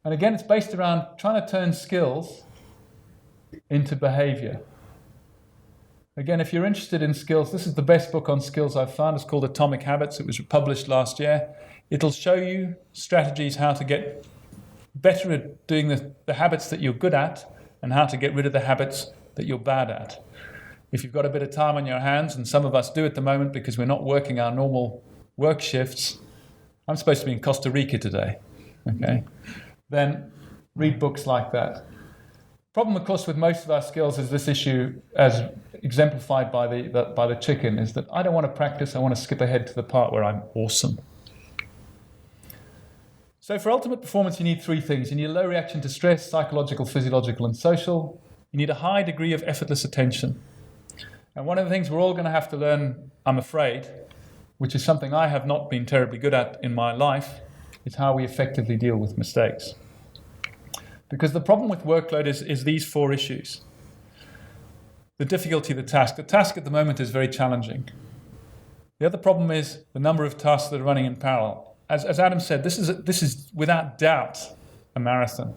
And again, it's based around trying to turn skills into behavior. Again, if you're interested in skills, this is the best book on skills I've found. It's called Atomic Habits. It was published last year. It'll show you strategies how to get better at doing the habits that you're good at and how to get rid of the habits that you're bad at. If you've got a bit of time on your hands, and some of us do at the moment because we're not working our normal work shifts, I'm supposed to be in Costa Rica today, okay? Then read books like that. Problem, of course, with most of our skills is this issue, as exemplified by the chicken, is that I don't want to practice, I want to skip ahead to the part where I'm awesome. So for ultimate performance, you need three things. You need a low reaction to stress, psychological, physiological, and social. You need a high degree of effortless attention. And one of the things we're all going to have to learn, I'm afraid, which is something I have not been terribly good at in my life, is how we effectively deal with mistakes. Because the problem with workload is these four issues. The difficulty of the task. The task at the moment is very challenging. The other problem is the number of tasks that are running in parallel. As Adam said, this is without doubt a marathon.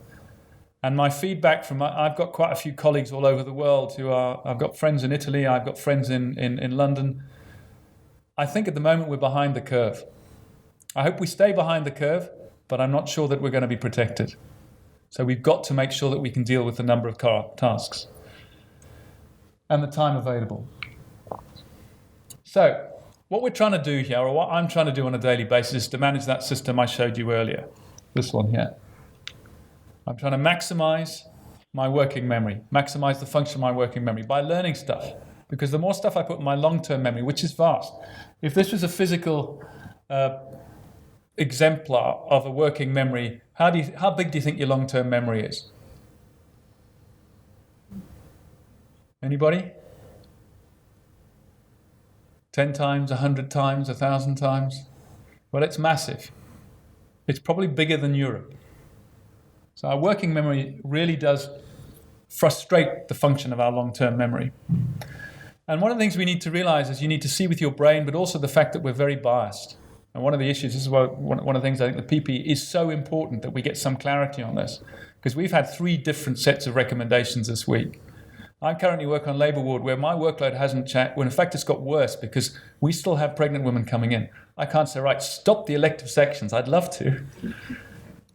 And my feedback from, I've got quite a few colleagues all over the world I've got friends in Italy, I've got friends in London. I think at the moment we're behind the curve. I hope we stay behind the curve, but I'm not sure that we're going to be protected. So we've got to make sure that we can deal with the number of tasks and the time available. So what we're trying to do here, or what I'm trying to do on a daily basis, is to manage that system I showed you earlier, this one here. I'm trying to maximize my working memory, maximize the function of my working memory by learning stuff. Because the more stuff I put in my long-term memory, which is vast, if this was a physical exemplar of a working memory, how big do you think your long-term memory is? Anybody? 10 times, 100 times, 1,000 times? Well, it's massive. It's probably bigger than Europe. So our working memory really does frustrate the function of our long-term memory. And one of the things we need to realize is you need to see with your brain, but also the fact that we're very biased. And one of the issues, this is why one of the things I think the PP is so important that we get some clarity on this, because we've had 3 different sets of recommendations this week. I'm currently working on labour ward where my workload hasn't changed. Well, in fact, it's got worse because we still have pregnant women coming in. I can't say, right, stop the elective sections. I'd love to,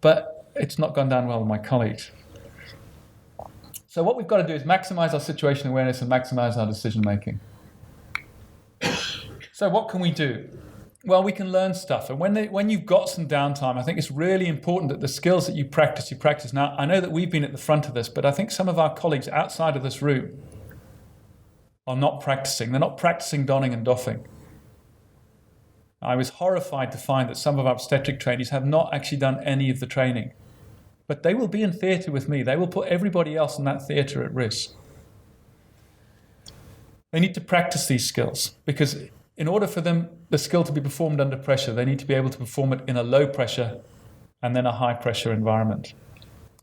but it's not gone down well with my colleagues. So what we've got to do is maximize our situation awareness and maximize our decision making. So what can we do? Well, we can learn stuff. And when you've got some downtime, I think it's really important that the skills that you practice. Now, I know that we've been at the front of this, but I think some of our colleagues outside of this room are not practicing. They're not practicing donning and doffing. I was horrified to find that some of our obstetric trainees have not actually done any of the training. But they will be in theatre with me. They will put everybody else in that theatre at risk. They need to practice these skills because in order for the skill to be performed under pressure, they need to be able to perform it in a low pressure and then a high pressure environment.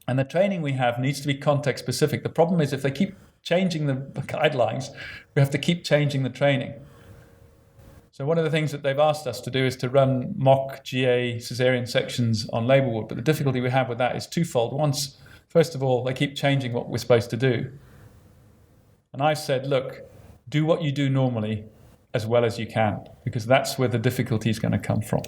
And the training we have needs to be context specific. The problem is if they keep changing the guidelines, we have to keep changing the training. So one of the things that they've asked us to do is to run mock GA cesarean sections on labour ward. But the difficulty we have with that is twofold. First of all, they keep changing what we're supposed to do. And I said, look, do what you do normally as well as you can, because that's where the difficulty is going to come from.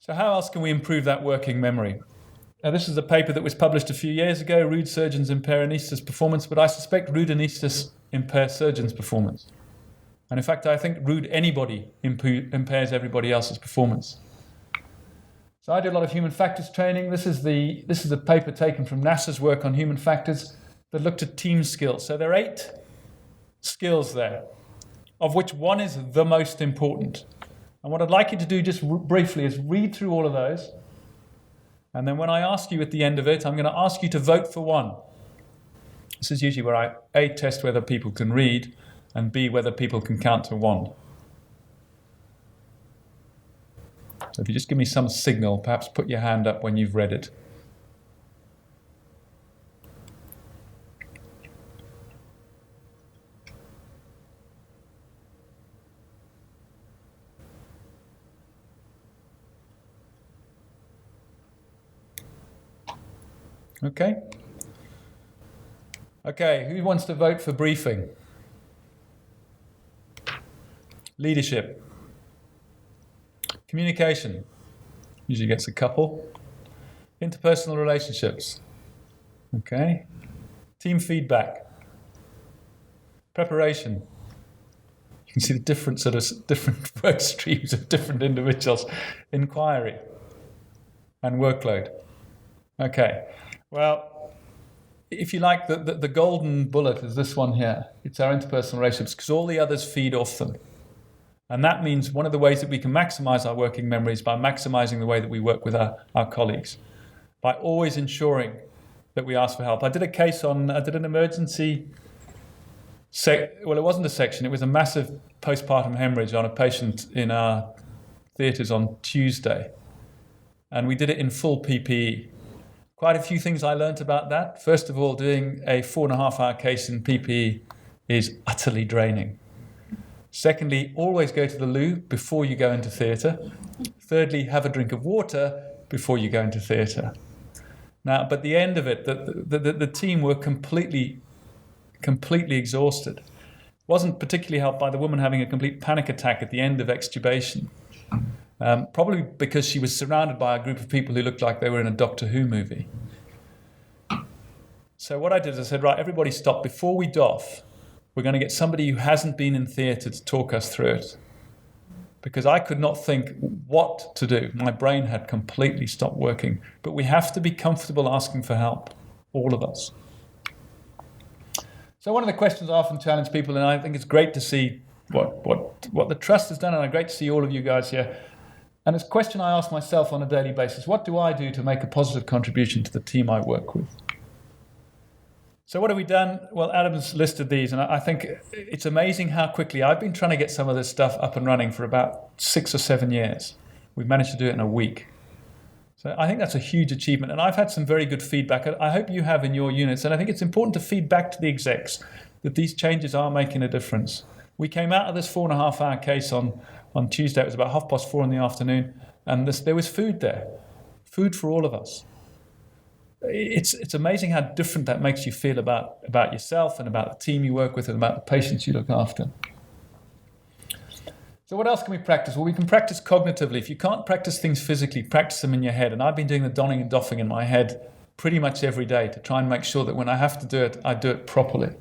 So how else can we improve that working memory? Now, this is a paper that was published a few years ago, rude surgeons impair anaesthetist performance, but I suspect rude anaesthetists impair surgeons' performance. And in fact, I think rude anybody impairs everybody else's performance. So I do a lot of human factors training. This is a paper taken from NASA's work on human factors that looked at team skills. So there are 8 skills there, of which one is the most important. And what I'd like you to do just briefly is read through all of those. And then when I ask you at the end of it, I'm going to ask you to vote for one. This is usually where I, A, test whether people can read, and B, whether people can count to 1. So if you just give me some signal, perhaps put your hand up when you've read it. Okay? Okay, who wants to vote for briefing? Leadership. Communication. Usually gets a couple. Interpersonal relationships. Okay? Team feedback. Preparation. You can see the different work streams of different individuals. Inquiry. And workload. Okay. Well, if you like, the golden bullet is this one here. It's our interpersonal relationships, because all the others feed off them. And that means one of the ways that we can maximize our working memory is by maximizing the way that we work with our colleagues, by always ensuring that we ask for help. I did an emergency, it wasn't a section, it was a massive postpartum hemorrhage on a patient in our theatres on Tuesday. And we did it in full PPE. Quite a few things I learnt about that. First of all, doing a 4.5-hour case in PPE is utterly draining. Secondly, always go to the loo before you go into theatre. Thirdly, have a drink of water before you go into theatre. Now, but the end of it, the team were completely exhausted. Wasn't particularly helped by the woman having a complete panic attack at the end of extubation. Probably because she was surrounded by a group of people who looked like they were in a Doctor Who movie. So what I did is I said, right, everybody stop. Before we doff, we're going to get somebody who hasn't been in theatre to talk us through it. Because I could not think what to do. My brain had completely stopped working. But we have to be comfortable asking for help, all of us. So one of the questions I often challenge people, and I think it's great to see what the Trust has done, and it's great to see all of you guys here. And it's a question I ask myself on a daily basis. What do I do to make a positive contribution to the team I work with? So what have we done? Well, Adam's listed these, and I think it's amazing how quickly I've been trying to get some of this stuff up and running for about 6 or 7 years. We've managed to do it in a week. So I think that's a huge achievement, and I've had some very good feedback. I hope you have in your units, and I think it's important to feed back to the execs that these changes are making a difference. We came out of this 4.5-hour case on Tuesday. It was about 4:30 in the afternoon, and there was food there, food for all of us. It's amazing how different that makes you feel about yourself and about the team you work with and about the patients you look after. So what else can we practice? Well, we can practice cognitively. If you can't practice things physically, practice them in your head. And I've been doing the donning and doffing in my head pretty much every day to try and make sure that when I have to do it, I do it properly.